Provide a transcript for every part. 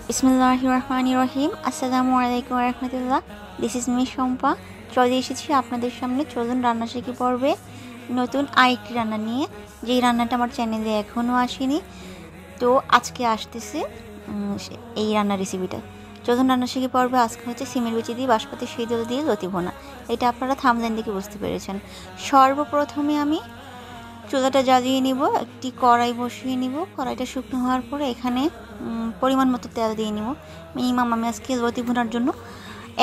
বিসমিল্লাহিররহমানিররহিম। আসসালামু আলাইকুম ওয়া রাহমাতুল্লাহ। This is me Shampa. চলে এসেছি আপনাদের সামনে চলুন রান্না শিখি পর্বে নতুন আরেকটি রান্না নিয়ে, যেই রান্নাটা আমার চ্যানেলে এখনও আসেনি। তো আজকে আসতেছে এই রান্নার রেসিপিটা। চলুন রান্না শিখি পর্বে আজকে হচ্ছে সিমের বিচি দিয়ে বাঁশপাতি শীতল দিয়ে লতি ভুনা। এটা আপনারা থাম্বনেল দেখে বুঝতে পেরেছেন। সর্বপ্রথমে আমি চুলাটা জ্বালিয়ে নিব, একটি কড়াই বসিয়ে নিব। কড়াইটা শুকনো হওয়ার পরে এখানে পরিমাণ মতো তেল দিয়ে নিব। মিনিমাম আমি আজকে লতি ভুনার জন্য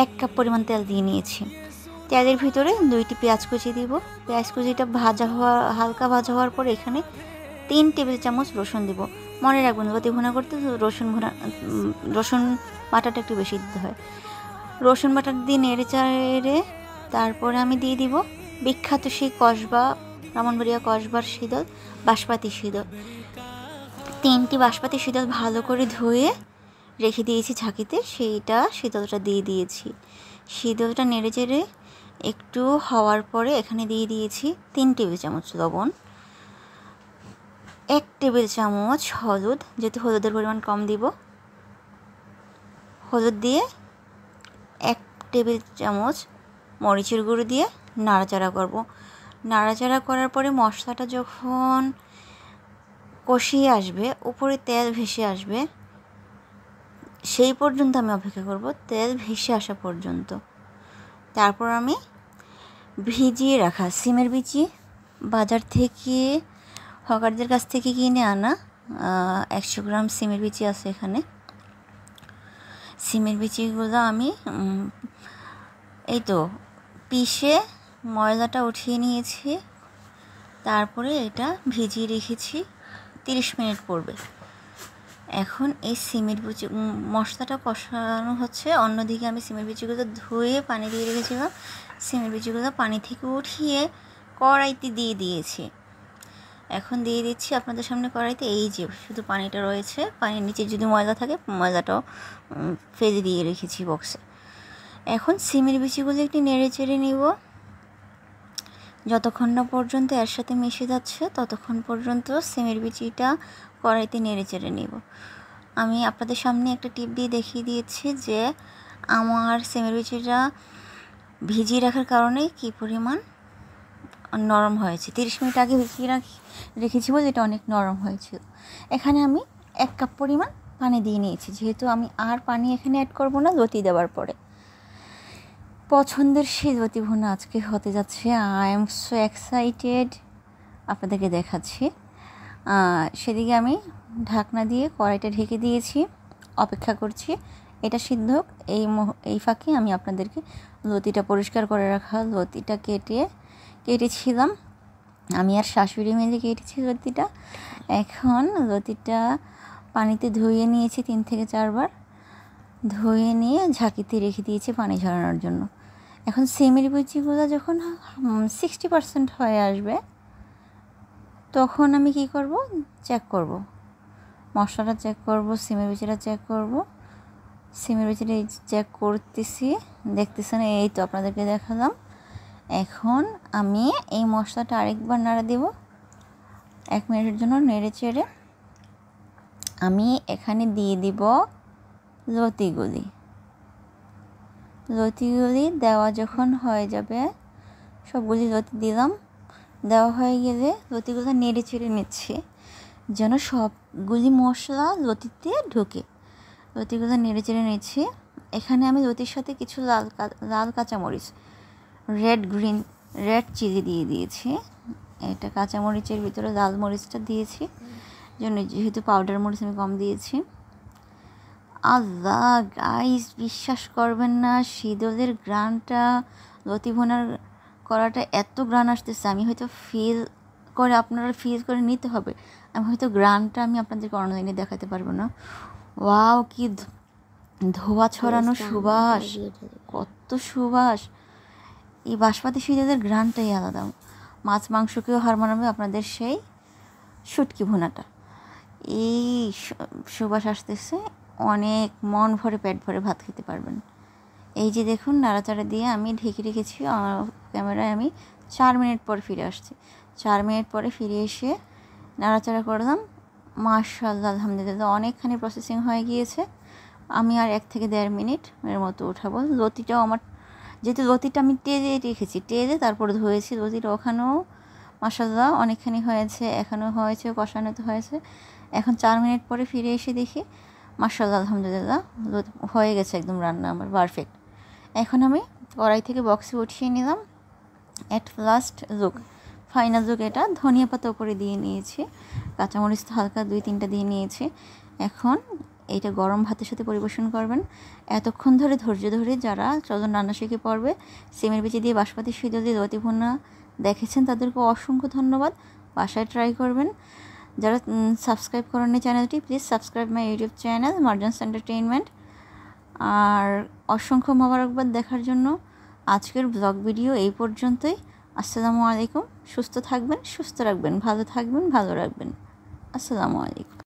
1 কাপ পরিমাণ তেল দিয়ে নিয়েছি। তেলের ভিতরে 2টি পেঁয়াজ কুচি দিব। পেঁয়াজ কুচিটা হালকা ভাজা হওয়ার পরে এখানে 3 টেবিল চামচ রসুন দিব। মনে রাখবেন লতি ভুনা করতে রসুন বাটাটা একটু বেশি দিতে হয়। রসুন বাটা দিয়ে নেড়ে চাড়ে তারপরে আমি দিয়ে দিব বিখ্যাত সেই কসবা, ব্রাহ্মণবাড়িয়া কসবার শীতল বাঁশপাতি শীতল। 3টি বাঁশপাতি শীতল ভালো করে ধুয়ে রেখে দিয়েছি ঝাঁকিতে, সেইটা শীতলটা দিয়ে দিয়েছি। শীতলটা নেড়ে চেড়ে একটু হওয়ার পরে এখানে দিয়ে দিয়েছি 3 টেবিল চামচ লবণ, 1 টেবিল চামচ হলুদ, যেহেতু হলুদের পরিমাণ কম দিব। হলুদ দিয়ে 1 টেবিল চামচ মরিচের গুঁড়ো দিয়ে নাড়াচাড়া করব। নাড়াচাড়া করার পরে মশলাটা যখন কষিয়ে আসবে, উপরে তেল ভেসে আসবে, সেই পর্যন্ত আমি অপেক্ষা করব, তেল ভেসে আসা পর্যন্ত। তারপর আমি ভিজিয়ে রাখা সিমের বিচি, বাজার থেকে হকারদের কাছ থেকে কিনে আনা 100 গ্রাম সিমের বিচি আছে এখানে। সিমের বিচিগুলো আমি এই তো পিষে ময়দাটা উঠিয়ে নিয়েছি। তারপরে এটা ভিজিয়ে রেখেছি 30 মিনিট পড়বে। এখন এই সিমের বিচি মশলাটা কষানো হচ্ছে, অন্যদিকে আমি সিমের বিচিগুলো ধুয়ে পানি দিয়ে রেখেছিলাম। সিমের বিচিগুলো পানি থেকে উঠিয়ে কড়াইতে দিয়ে দিয়েছি। এখন দিয়ে দিচ্ছি আপনাদের সামনে কড়াইতে, এই যে শুধু পানিটা রয়েছে, পানির নিচে যদি ময়দা থাকে ময়দাটাও ফেলে দিয়ে রেখেছি বক্সে। এখন সিমের বিচিগুলো একটু নেড়ে চেড়ে নিব, যতক্ষণ না পর্যন্ত এর সাথে মিশে যাচ্ছে ততক্ষণ পর্যন্ত সিমের বিচিটা কড়াইতে নেড়ে চেড়ে নিব। আমি আপনাদের সামনে একটা টিপ দিয়ে দেখিয়ে দিয়েছি যে আমার সিমের বিচিটা ভিজিয়ে রাখার কারণে কী পরিমাণ নরম হয়েছে। 30 মিনিট আগে ভিজিয়ে রেখেছি বলে এটা অনেক নরম হয়েছিল। এখানে আমি 1 কাপ পরিমাণ পানি দিয়ে নিয়েছি, যেহেতু আমি আর পানি এখানে অ্যাড করব না লতি দেওয়ার পরে। পছন্দের সেই লতি ভুনা আজকে হতে যাচ্ছে। আই এম সো এক্সাইটেড, আপনাদেরকে দেখাচ্ছি। সেদিকে আমি ঢাকনা দিয়ে কড়াইটা ঢেকে দিয়েছি, অপেক্ষা করছি এটা সিদ্ধ হোক। এই ফাঁকে আমি আপনাদেরকে লতিটা পরিষ্কার করে রাখা লতিটা কেটেছিলাম, আমি আর শাশুড়ি মিলে কেটেছি লতিটা। এখন লতিটা পানিতে ধুয়ে নিয়েছি 3 থেকে 4 বার, ধুয়ে নিয়ে ঝাঁকিতে রেখে দিয়েছি পানি ঝরানোর জন্য। এখন সিমের বিচিগুলো যখন 60% হয়ে আসবে তখন আমি কি করব, চেক করব, মশলাটা চেক করব, সিমের বিচিটা চেক করব। সিমের বিচিটা চেক করতেছি, দেখতেছেন, এই তো আপনাদেরকে দেখালাম। এখন আমি এই মশলাটা আরেকবার নাড়া দেব 1 মিনিটের জন্য। নেড়ে চেড়ে আমি এখানে দিয়ে দিব লতিগুলি দেওয়া যখন হয়ে যাবে, সবগুলি লতি দিলাম। দেওয়া হয়ে গেলে লতিগুলো নেড়ে চেড়ে নিচ্ছি যেন সবগুলি মশলা লতিতে ঢোকে। লতিগুলো নেড়ে চেড়ে নিচ্ছি। এখানে আমি লতির সাথে কিছু লাল কাঁচামরিচ, রেড চিলি দিয়ে দিয়েছি। এটা কাঁচামরিচের ভিতরে লাল মরিচটা দিয়েছি জন্য, যেহেতু পাউডার মরিচ আমি কম দিয়েছি। আল্লাহ গাইস, বিশ্বাস করবেন না, শীতলের গ্রানটা, লতি ভুনার করাটা এত গ্রান আসতেছে, আমি হয়তো আপনারা ফিল করে নিতে হবে। আমি হয়তো গ্রানটা আমি আপনাদেরকে অনলাইনে দেখাতে পারবো না। ওয়াও, কি ধোয়া ছড়ানো সুবাস, কত সুবাস! এই বাঁশপাতি শীতলের গ্রানটাই আলাদা। মাছ মাংসকেও হার মানাবে আপনাদের সেই শুটকি ভুনাটা। এই সুবাস আসতেছে, অনেক মন ভরে পেট ভরে ভাত খেতে পারবেন। এই যে দেখুন, নাড়াচাড়া দিয়ে আমি ঢেকে রেখেছি। ক্যামেরায় আমি 4 মিনিট পর ফিরে আসছি। 4 মিনিট পরে ফিরে এসে নাড়াচাড়া করলাম। মাশাআল্লাহ, আলহামদুলিল্লাহ, অনেকখানি প্রসেসিং হয়ে গিয়েছে। আমি আর 1 থেকে 1.5 মিনিট এর মতো উঠাবো। লতিটাও আমার, যেহেতু লতিটা আমি টেজে রেখেছি, টেজে তারপরে ধুয়েছি, লতিটা ওখানেও মাশাআল্লাহ অনেকখানি হয়েছে, এখানেও হয়েছে, কষানোতে হয়েছে। এখন 4 মিনিট পরে ফিরে এসে দেখি মাশাআল্লাহ আলহামদুলিল্লাহ হয়ে গেছে একদম রান্না আমার পারফেক্ট। এখন আমি কড়াই থেকে বক্সে উঠিয়ে নিলাম। At last look, final look এটা। ধনিয়া পাতা উপরে দিয়ে নিয়েছি, কাঁচামরিচ হালকা 2-3টা দিয়ে নিয়েছি। এখন এইটা গরম ভাতের সাথে পরিবেশন করবেন। এতক্ষণ ধরে ধৈর্য ধরে যারা চলুন রান্না শিখে পড়বে সিমের বিচি দিয়ে বাঁশপাতি সিদ্ধ দিয়ে লতি ভুনা দেখেছেন তাদেরকে অসংখ্য ধন্যবাদ। বাসায় ট্রাই করবেন। যারা সাবস্ক্রাইব করেন চ্যানেলটি, please subscribe my YouTube channel Marjan's entertainment. আর অসংখ্য মোবারকবাদ দেখার জন্য। আজকের ব্লগ ভিডিও এই পর্যন্তই। আসসালামু আলাইকুম। সুস্থ থাকবেন, সুস্থ রাখবেন, ভালো থাকবেন, ভালো রাখবেন। আসসালামু আলাইকুম।